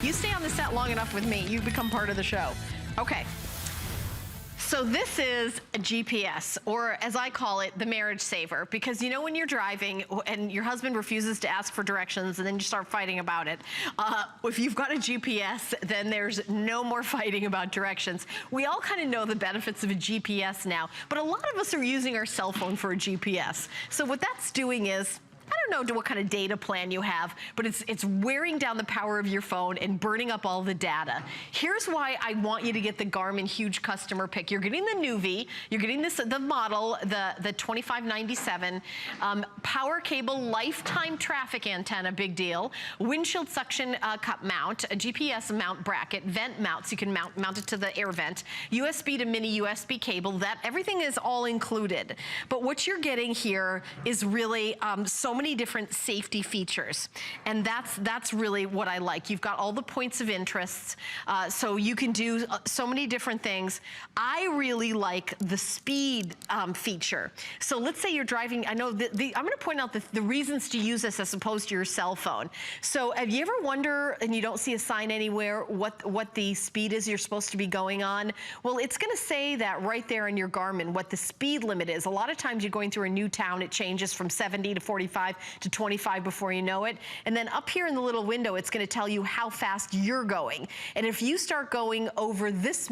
You stay on the set long enough with me, you become part of the show. Okay. So this is a GPS, or as I call it, the marriage saver, because you know when you're driving and your husband refuses to ask for directions and then you start fighting about it. If you've got a GPS, then there's no more fighting about directions. We all kind of know the benefits of a GPS now, but a lot of us are using our cell phone for a GPS. So what that's doing is, I don't know what kind of data plan you have, but it's wearing down the power of your phone and burning up all the data. Here's why I want you to get the Garmin huge customer pick. You're getting the Nuvi, you're getting the model, the 2597, power cable, lifetime traffic antenna, big deal, windshield suction cup mount, a GPS mount bracket, vent mount, so you can mount it to the air vent, USB to mini USB cable, that everything is all included. But what you're getting here is really so many different safety features, and that's really what I like. You've got all the points of interest, so you can do so many different things. I really like the speed feature. So let's say you're driving, I know I'm gonna point out the reasons to use this as opposed to your cell phone. So have you ever wonder, and you don't see a sign anywhere, what the speed is you're supposed to be going on? Well, it's gonna say that right there in your Garmin, what the speed limit is. A lot of times you're going through a new town, it changes from 70 to 45 to 25 before you know it. And then up here in the little window, it's gonna tell you how fast you're going. And if you start going over this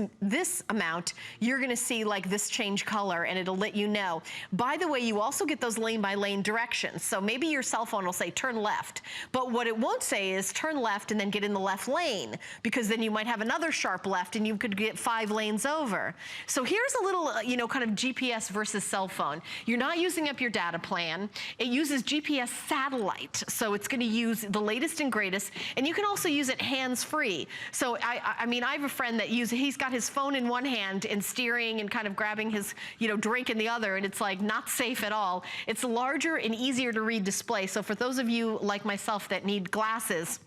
amount, you're gonna see like this change color and it'll let you know. By the way, you also get those lane by lane directions. So maybe your cell phone will say turn left, but what it won't say is turn left and then get in the left lane, because then you might have another sharp left and you could get 5 lanes over. So here's a little, kind of GPS versus cell phone. You're not using up your data plan. It uses GPS satellite, so it's going to use the latest and greatest, and you can also use it hands-free. So I mean, I have a friend that he's got his phone in one hand and steering and kind of grabbing his drink in the other, and it's like not safe at all. It's larger and easier to read display, so for those of you like myself that need glasses,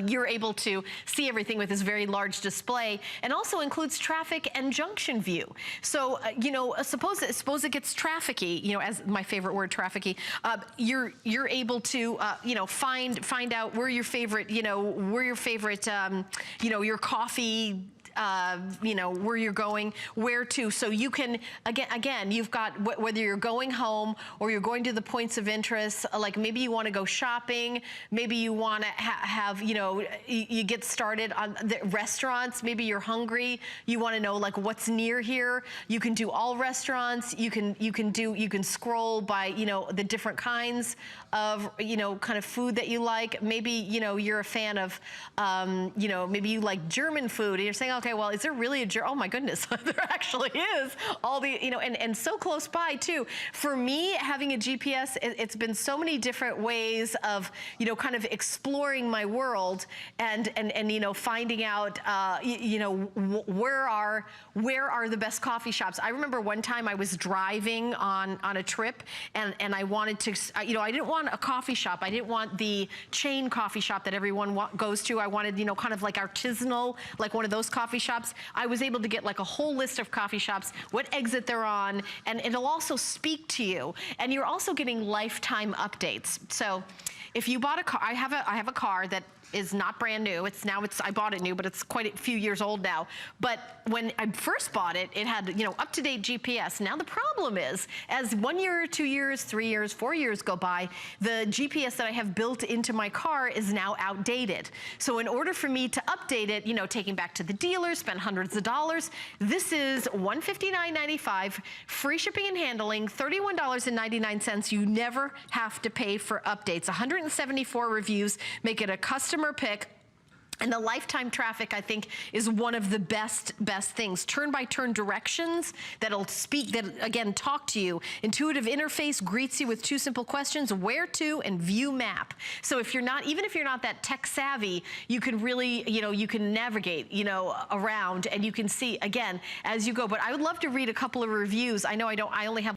you're able to see everything with this very large display, and also includes traffic and junction view. So, suppose it gets trafficy, as my favorite word, trafficy, you're able to, find out where your favorite, your coffee, where you're going, where to. So you can, again, you've got, whether you're going home or you're going to the points of interest, like maybe you want to go shopping, maybe you want to have, you get started on the restaurants, maybe you're hungry, you want to know like what's near here. You can do all restaurants, you can scroll by, the different kinds of, kind of food that you like. Maybe, you're a fan of, maybe you like German food and you're saying, okay, well, is there really a oh my goodness, there actually is all the, and so close by too. For me, having a GPS, it's been so many different ways of, kind of exploring my world and finding out, where are the best coffee shops. I remember one time I was driving on a trip and I wanted to, I didn't want a coffee shop. I didn't want the chain coffee shop that everyone goes to. I wanted, kind of like artisanal, like one of those coffee shops. I was able to get like a whole list of coffee shops, what exit they're on, and it'll also speak to you. And you're also getting lifetime updates. So if you bought a car, I have a car that is not brand new. I bought it new, but it's quite a few years old now. But when I first bought it, it had, up-to-date GPS. Now the problem is, as 1 year, 2 years, 3 years, 4 years go by, the GPS that I have built into my car is now outdated. So in order for me to update it, taking back to the dealer, spend hundreds of dollars, this is $159.95, free shipping and handling, $31.99. You never have to pay for updates. 174 reviews make it a customer pick. And the lifetime traffic, I think, is one of the best things. Turn-by-turn directions that'll speak, that again, talk to you. Intuitive interface greets you with 2 simple questions, where to and view map. So if you're not, even if you're not that tech savvy, you can really, you can navigate, around and you can see, again, as you go. But I would love to read a couple of reviews. I know I only have